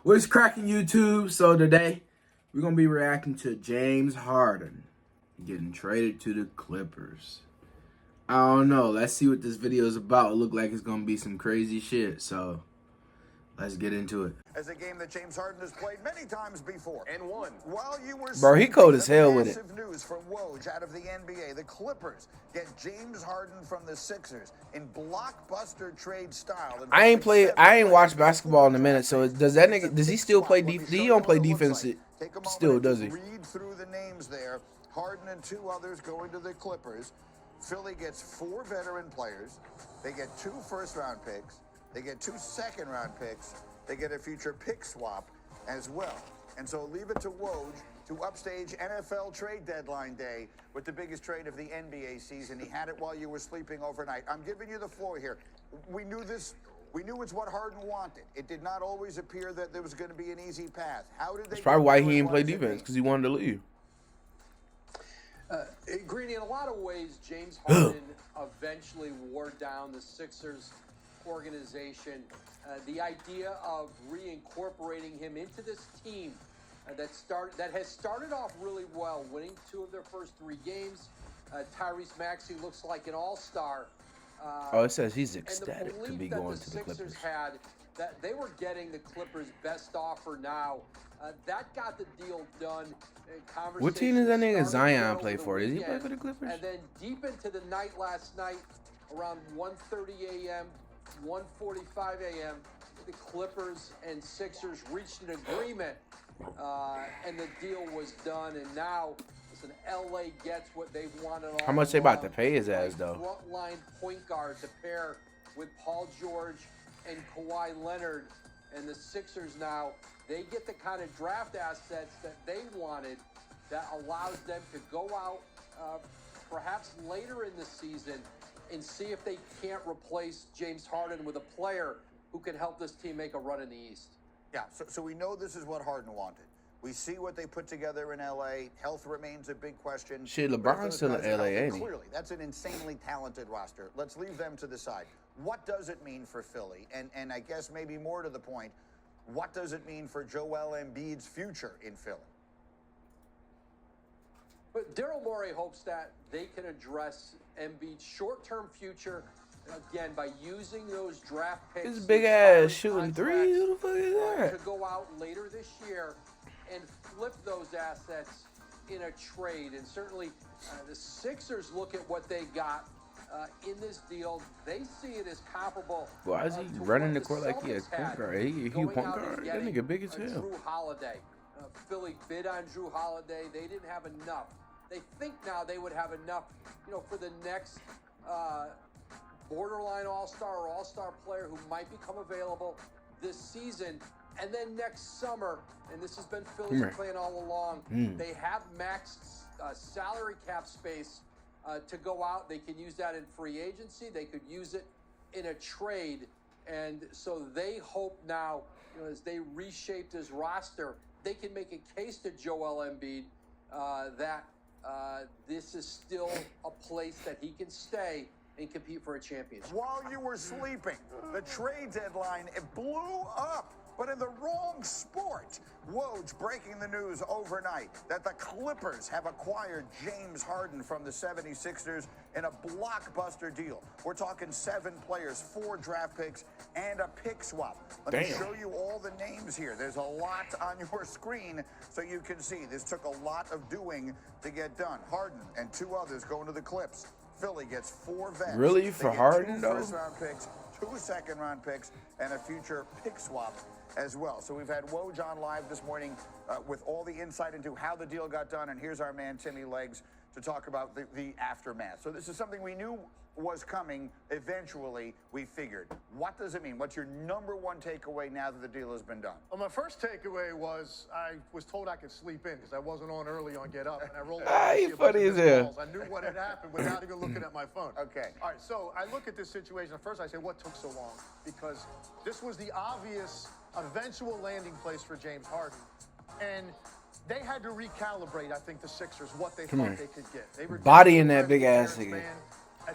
What's cracking YouTube? So today we're gonna be reacting to James Harden getting traded to the Clippers. I don't know. Let's see what this video is about. It look like it's gonna be some crazy shit. So let's get into it. As a game that James Harden has played many times before and won. While you were Bro, he cold as hell with it. Massive news from Woj out of the NBA. The Clippers get James Harden from the Sixers in blockbuster trade style. I ain't watched basketball in a minute. So does he still play defense? He don't play defense still, does he? Read through the names there. Harden and two others going to the Clippers. Philly gets 4 veteran players. They get 2 first-round picks. They get 2 second-round picks. They get a future pick swap as well. And so leave it to Woj to upstage NFL trade deadline day with the biggest trade of the NBA season. He had it while you were sleeping overnight. I'm giving you the floor here. We knew this. We knew it's what Harden wanted. It did not always appear that there was going to be an easy path. How did they? That's probably why he didn't play defense, because he wanted to leave. Greeny, in a lot of ways, James Harden eventually wore down the Sixers organization. The idea of reincorporating him into this team that has started off really well, winning 2 of their first 3 games. Tyrese Maxey looks like an all-star. It says he's ecstatic to be going to the Clippers. Sixers had that they were getting the Clippers' best offer now. That got the deal done. What team does that nigga Zion play for? Does he play for the Clippers? And then deep into the night last night, around 1:30 a.m., 1:45 a.m., the Clippers and Sixers reached an agreement, and the deal was done. And now, listen, LA gets what they wanted. How much they about to pay his ass, though? Frontline point guard to pair with Paul George and Kawhi Leonard, and the Sixers now, they get the kind of draft assets that they wanted that allows them to go out perhaps later in the season and see if they can't replace James Harden with a player who can help this team make a run in the East. Yeah, so we know this is what Harden wanted. We see what they put together in L.A. Health remains a big question. Shit, LeBron's still in L.A., ain't he? Clearly, that's an insanely talented roster. Let's leave them to the side. What does it mean for Philly? And I guess maybe more to the point, what does it mean for Joel Embiid's future in Philly? But Daryl Morey hopes that they can address Embiid's short-term future, again, by using those draft picks. This big ass shooting threes. Who the fuck is that? To go out later this year and flip those assets in a trade. And certainly the Sixers look at what they got in this deal. They see it as comparable. Why is he running the court like he a point guard? He a point guard. That nigga big as hell. Drew Holiday. Philly bid on Drew Holiday. They didn't have enough. They think now they would have enough, for the next borderline all-star or all-star player who might become available this season. And then next summer, and this has been Philly's plan all along, they have max salary cap space to go out. They can use that in free agency. They could use it in a trade. And so they hope now, as they reshape this roster, they can make a case to Joel Embiid that this is still a place that he can stay and compete for a championship. While you were sleeping, the trade deadline, it blew up, but in the wrong sport. Woj breaking the news overnight that the Clippers have acquired James Harden from the 76ers in a blockbuster deal. We're talking 7 players, 4 draft picks, and a pick swap. Let me show you all the names here. There's a lot on your screen so you can see. This took a lot of doing to get done. Harden and 2 others going to the Clips. Philly gets 4 vets. Really? For Harden, though? 2 first-round picks, 2 second-round picks, and a future pick swap as well. So we've had Woj on live this morning with all the insight into how the deal got done. And here's our man, Timmy Legs, to talk about the aftermath. So this is something we knew was coming eventually, we figured. What does it mean? What's your number one takeaway now that the deal has been done? Well, my first takeaway was I was told I could sleep in because I wasn't on early on Get Up, and I rolled out to see a bunch of missed calls. I knew what had happened without even looking at my phone. Okay. All right, so I look at this situation. At first I say, what took so long? Because this was the obvious eventual landing place for James Harden. And they had to recalibrate, I think, the Sixers, what they thought they could get. They were bodying that big ass nigga.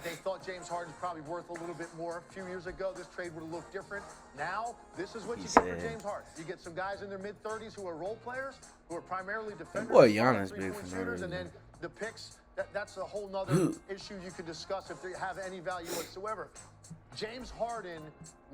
They thought James Harden's probably worth a little bit more a few years ago. This trade would have looked different. Now, this is what you get for James Harden. You get some guys in their mid-30s who are role players, who are primarily defenders. Boy, Giannis big for no shooters, reason. and then the picks, that's a whole nother issue you could discuss if they have any value whatsoever. James Harden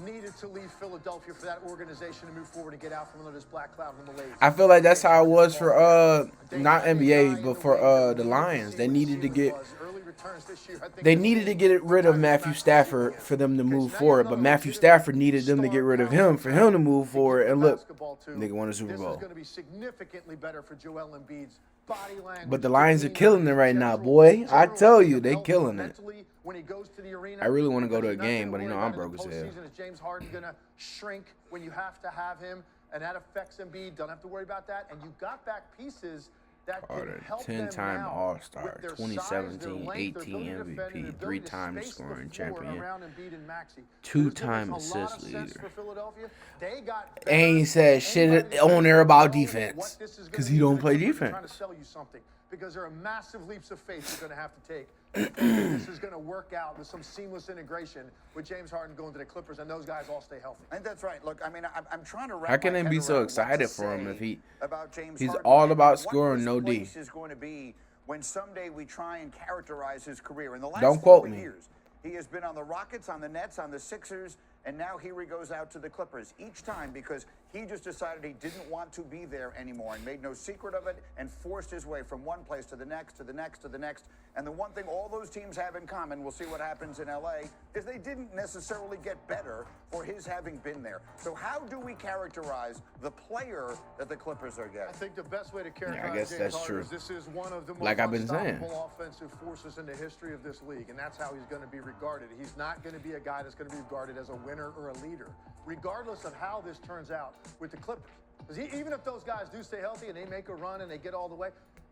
needed to leave Philadelphia for that organization to move forward and get out from under this black cloud in the Malays. I feel like that's how it was for not NBA, but for the Lions. They needed to get rid of Matthew Stafford for them to move forward, but Matthew Stafford needed them to get rid of him for him to move forward. And look, nigga won a Super Bowl. This is going to be significantly better for Joel Embiid's body language. But the Lions are killing it right now, boy. I tell you, they killing it. I really want to go to a game, but you know I'm broke as hell. Is James Harden going to shrink when you have to have him, and that affects Embiid? Don't have to worry about that. And you got back pieces that can help them 10-time now All-Star, with their size, their 2017, length, 18 their ability to defend, and MVP, their ability to 3-time space the scoring floor champion, around Embiid and Maxey. 2-time This gives us a lot of assist sense leader. for Philadelphia. They got Ain't said shit on there about defense because he don't play defense. Trying to sell you something because there are massive leaps of faith you're going to have to take. This is going to work out with some seamless integration with James Harden going to the Clippers, and those guys all stay healthy. And that's right. Look, I mean, I'm trying to wrap How can my they head be so around what excited to for him say if about James he's Harden all and about what scoring, his no D? place is going to be when someday we try and characterize his career. In the last Don't quote 4 me. years, he has been on the Rockets, on the Nets, on the Sixers, and now here he goes out to the Clippers each time because he just decided he didn't want to be there anymore and made no secret of it and forced his way from one place to the next, to the next, to the next. And the one thing all those teams have in common, we'll see what happens in LA, is they didn't necessarily get better for his having been there. So how do we characterize the player that the Clippers are getting? I think the best way to characterize guess James that's Harden true. is this is one of the most Like I've been saying. unstoppable offensive forces in the history of this league, and that's how he's going to be regarded. He's not going to be a guy that's going to be regarded as a winner or a leader, regardless of how this turns out with the Clippers. Because even if those guys do stay healthy and they make a run and they get all the way,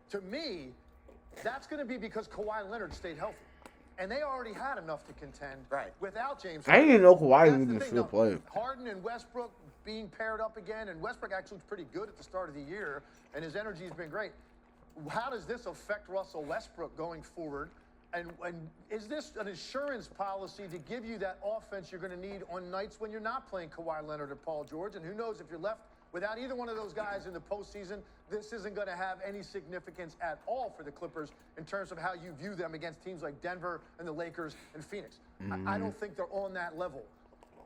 to me, that's going to be because Kawhi Leonard stayed healthy. And they already had enough to contend without James Harden. I didn't know Kawhi That's even the thing, still though. play. Harden and Westbrook being paired up again, and Westbrook actually was pretty good at the start of the year, and his energy has been great. How does this affect Russell Westbrook going forward? And is this an insurance policy to give you that offense you're going to need on nights when you're not playing Kawhi Leonard or Paul George? And who knows, if you're left without either one of those guys in the postseason, this isn't going to have any significance at all for the Clippers in terms of how you view them against teams like Denver and the Lakers and Phoenix. I don't think they're on that level.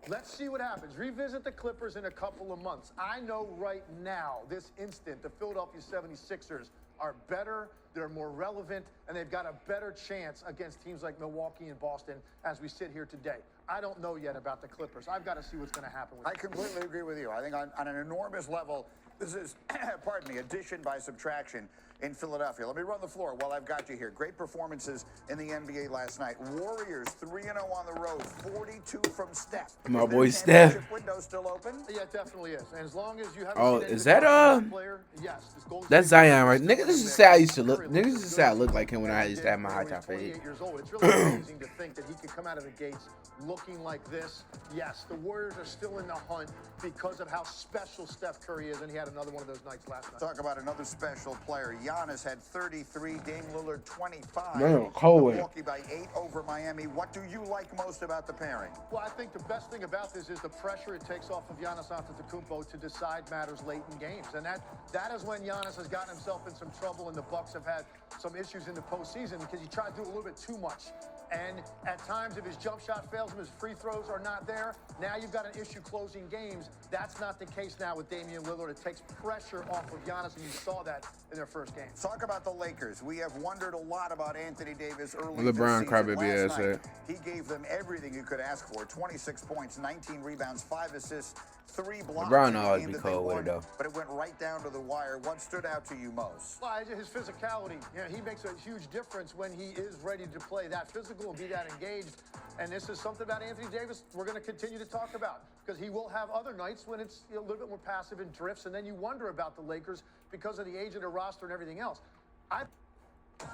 Let's see what happens. Revisit the Clippers in a couple of months. I know right now, this instant, the Philadelphia 76ers are better, they're more relevant, and they've got a better chance against teams like Milwaukee and Boston as we sit here today. I don't know yet about the Clippers. I've got to see what's going to happen with them. I completely agree with you. I think on an enormous level, this is, pardon me, addition by subtraction in Philadelphia. Let me run the floor while I've got you here. Great performances in the NBA last night. Warriors 3-0 on the road, 42 from Steph. My Is boy their Steph. championship window still open? Yeah, it definitely is. And as long as you haven't Oh, seen is any that, player, yes, this Golden That's State Zion, right? Warriors Nigga, this is mix. how I used to look. Curry Nigga, looks this is good how I as looked like him when I he used did to have my high when he top was fade. 28 years old. It's really amazing to think that he could come out of the gates looking like this. Yes, the Warriors are still in the hunt because of how special Steph Curry is, and he had another one of those nights last night. Talk about another special player. Giannis had 33, Dame Lillard 25. Man, cold. Milwaukee by 8 over Miami. What do you like most about the pairing? Well, I think the best thing about this is the pressure it takes off of Giannis Antetokounmpo to decide matters late in games. And that is when Giannis has gotten himself in some trouble, and the Bucks have had some issues in the postseason because he tried to do a little bit too much. And at times, if his jump shot fails him, his free throws are not there. Now you've got an issue closing games. That's not the case now with Damian Lillard. It takes pressure off of Giannis, and you saw that in their first game. Talk about the Lakers. We have wondered a lot about Anthony Davis early LeBron this season. crybaby Last ass night, he gave them everything you could ask for. 26 points, 19 rebounds, 5 assists, 3 blocks. LeBron in the always game be that they cold with won, it, though. But it went right down to the wire. What stood out to you most? Well, his physicality. You know, he makes a huge difference when he is ready to play that physical and be that engaged. And this is something about Anthony Davis we're going to continue to talk about because he will have other nights when it's a little bit more passive and drifts, and then you wonder about the Lakers because of the age of the roster and everything else.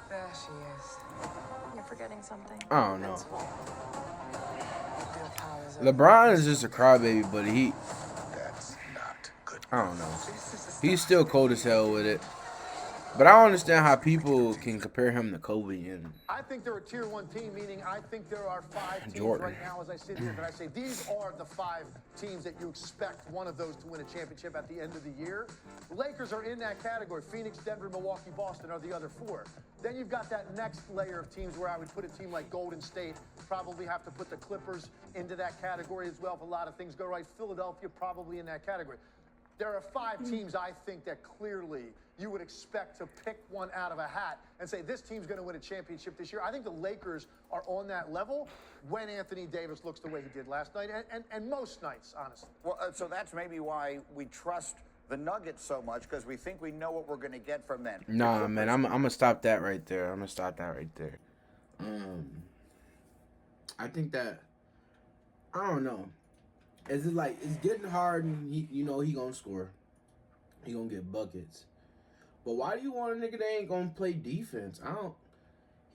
There she is. You're forgetting something. I don't know. LeBron is just a crybaby, but That's not good. I don't know. He's still cold as hell with it. But I don't understand how people can compare him to Kobe and I think they're a tier 1 team, meaning I think there are 5 teams Jordan. right now as I sit here that I say these are the 5 teams that you expect one of those to win a championship at the end of the year. The Lakers are in that category. Phoenix, Denver, Milwaukee, Boston are the other 4. Then you've got that next layer of teams where I would put a team like Golden State, probably have to put the Clippers into that category as well if a lot of things go right. Philadelphia probably in that category. There are 5 teams I think that clearly you would expect to pick one out of a hat and say this team's going to win a championship this year. I think the Lakers are on that level when Anthony Davis looks the way he did last night and most nights, honestly. Well, so that's maybe why we trust the Nuggets so much, because we think we know what we're going to get from them. nah, man, I'm gonna stop that right there. I think that I don't know. It's just like it's getting hard, and he gonna score, he gonna get buckets. But why do you want a nigga that ain't gonna play defense?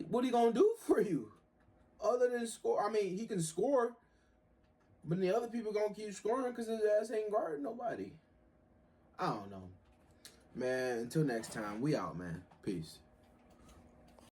What he gonna do for you, other than score? I mean, he can score, but the other people gonna keep scoring because his ass ain't guarding nobody. I don't know, man. Until next time, we out, man. Peace.